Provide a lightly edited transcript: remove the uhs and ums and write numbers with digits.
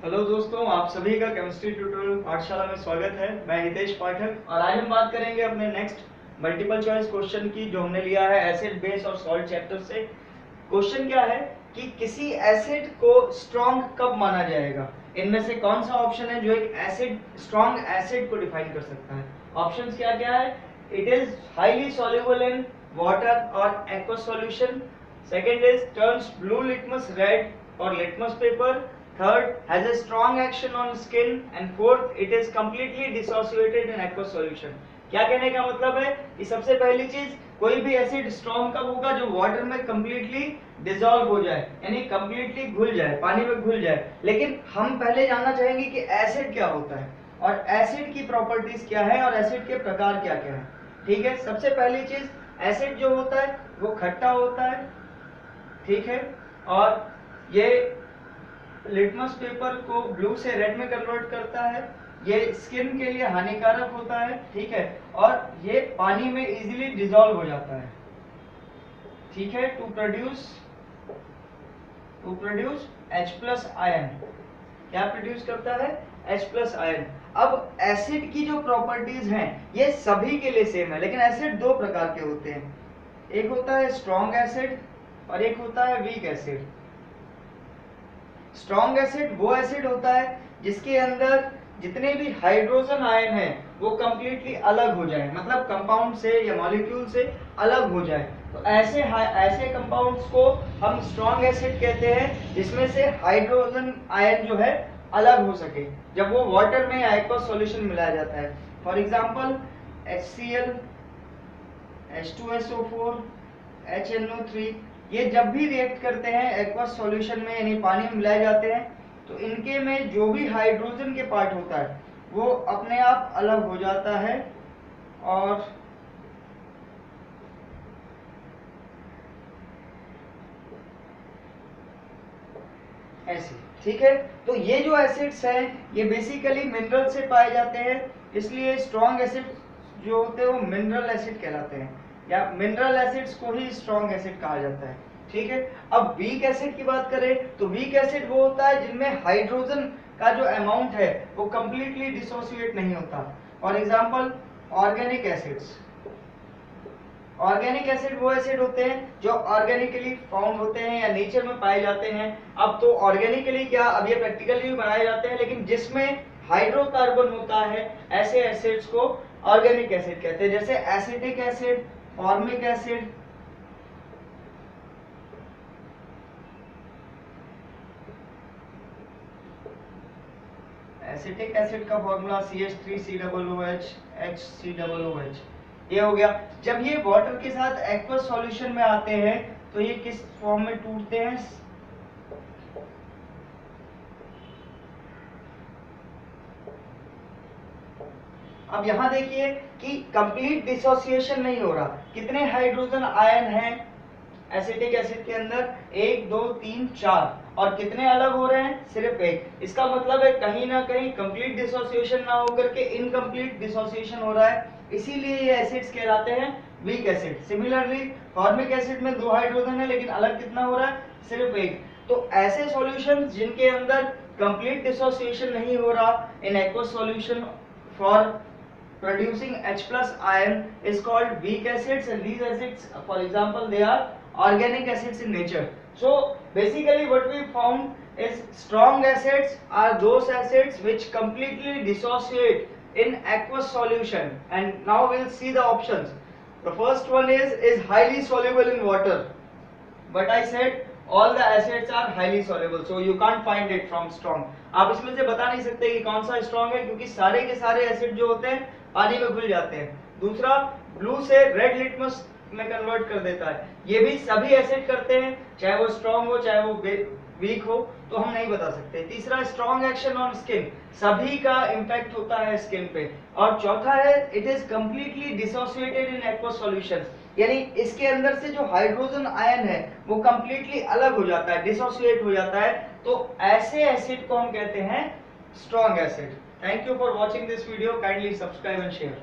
Hello दोस्तों, आप सभी का केमिस्ट्री ट्यूटोरियल पाठशाला में स्वागत है। मैं हितेश पाठक और आज हम बात करेंगे अपने नेक्स्ट मल्टीपल चॉइस क्वेश्चन की, जो हमने लिया है एसिड बेस और सॉल्ट चैप्टर से। क्वेश्चन क्या है कि किसी एसिड को स्ट्रॉन्ग कब माना जाएगा? इनमें से कौन सा ऑप्शन है जो एक एसिड स्ट्रॉन्ग एसिड को डिफाइन कर सकता है? ऑप्शंस क्या क्या है? It is highly soluble in water और aqueous solution, second is turns blue litmus red और litmus paper, third has a strong action on skin, and fourth it is completely dissociated in aqueous solution। क्या कहने का मतलब है कि सबसे पहली चीज, कोई भी एसिड स्ट्रॉन्ग कब होगा? जो वाटर में कंप्लीटली डिसॉल्व हो जाए, यानी कंप्लीटली घुल जाए, पानी में घुल जाए। लेकिन हम पहले जानना चाहेंगे कि एसिड क्या होता है और एसिड की प्रॉपर्टीज क्या है और एसिड के प्रकार क्या क्या है। ठीक है, सबसे पहली चीज, एसिड जो होता है वो खट्टा होता है, ठीक है, और ये लिटमस पेपर को ब्लू से रेड में कन्वर्ट करता है, ये स्किन के लिए हानिकारक होता है, ठीक है, और ये पानी में इजीली डिसॉल्व हो जाता है, ठीक है, to produce H plus ion. क्या प्रोड्यूस करता है? H plus ion. अब एसिड की जो प्रॉपर्टीज हैं ये सभी के लिए सेम है, लेकिन एसिड दो प्रकार के होते हैं, एक होता है स्ट्रॉन्ग एसिड और एक होता है वीक एसिड। स्ट्रॉन्ग एसिड वो एसिड होता है जिसके अंदर जितने भी हाइड्रोजन आयन है वो कंप्लीटली अलग हो जाए, मतलब कंपाउंड से या मॉलिक्यूल से अलग हो जाए। तो ऐसे कंपाउंड्स को हम स्ट्रॉन्ग एसिड कहते हैं, जिसमें से हाइड्रोजन आयन जो है अलग हो सके जब वो वाटर में या एक्वस सॉल्यूशन मिलाया जाता है। For example HCl, H2SO4, HNO3, ये जब भी रिएक्ट करते हैं एक्वस सॉल्यूशन में यानी पानी में मिलाए जाते हैं, तो इनके में जो भी हाइड्रोजन के पार्ट होता है वो अपने आप अलग हो जाता है और ऐसे, ठीक है। तो ये जो एसिड्स हैं ये बेसिकली मिनरल से पाए जाते हैं, इसलिए स्ट्रॉन्ग एसिड जो होते हैं वो मिनरल एसिड कहलाते हैं, या मिनरल एसिड्स को ही स्ट्रॉन्ग एसिड कहा जाता है, ठीक है। अब वीक एसिड की बात करें तो वीक एसिड वो होता है जिनमें हाइड्रोजन का जो अमाउंट है वो कंप्लीटली डिसोसिएट नहीं होता। For example organic acids. Organic acid वो एसिड होते हैं जो ऑर्गेनिकली फाउंड होते हैं या नेचर में पाए जाते हैं। अब तो ऑर्गेनिकली क्या, अब ये प्रैक्टिकली भी बनाए जाते हैं, लेकिन जिसमें हाइड्रोकार्बन होता है ऐसे एसिड्स को ऑर्गेनिक एसिड कहते हैं, जैसे acetic acid, formic acid. Acetic acid का फॉर्मूला CH3COOH HCOOH, ये हो गया। जब ये वाटर के साथ एक्वस सॉल्यूशन में आते हैं तो ये किस फॉर्म में टूटते हैं? अब यहां देखिए कि कंप्लीट डिसोसिएशन नहीं हो रहा। कितने हाइड्रोजन आयन हैं एसिटिक एसिड के अंदर? 1 2 3 4, और कितने अलग हो रहे हैं? सिर्फ एक। इसका मतलब है कहीं ना कहीं कंप्लीट डिसोसिएशन ना होकर के इनकम्प्लीट डिसोसिएशन हो रहा है, इसीलिए ये एसिड्स कहलाते हैं weak acid. Similarly formic acid में 2 हाइड्रोजन है लेकिन अलग कितना हो रहा है? सिर्फ एक। तो ऐसे सॉल्यूशंस जिनके अंदर कंप्लीट डिसोसिएशन नहीं हो रहा in aqueous solution for producing H plus ion is called weak acids, and these acids, for example, they are organic acids in nature. So basically what we found is strong acids are those acids which completely dissociate in aqueous solution. And now we'll see the options. The first one is highly soluble in water, but I said all the acids are highly soluble, so you can't find it from strong. आप इसमें से बता नहीं सकते कि कौन सा strong है, क्योंकि सारे के सारे एसिड जो होते हैं पानी में घुल जाते हैं। दूसरा, ब्लू से रेड लिटमस में कन्वर्ट कर देता है, ये भी सभी एसिड करते हैं, चाहे वो स्ट्रॉन्ग हो चाहे वो वीक हो, तो हम नहीं बता सकते। तीसरा, स्ट्रॉन्ग एक्शन ऑन स्किन, सभी का इंपैक्ट होता है स्किन पे। और चौथा है it is completely dissociated in aqueous solution, यानी इसके अंदर से जो हाइड्रोजन आयन है वो कंप्लीटली अलग हो जाता है, डिसोसिएट हो जाता है। तो ऐसे एसिड को हम कहते हैं strong acid. Thank you for watching this video, kindly subscribe and share.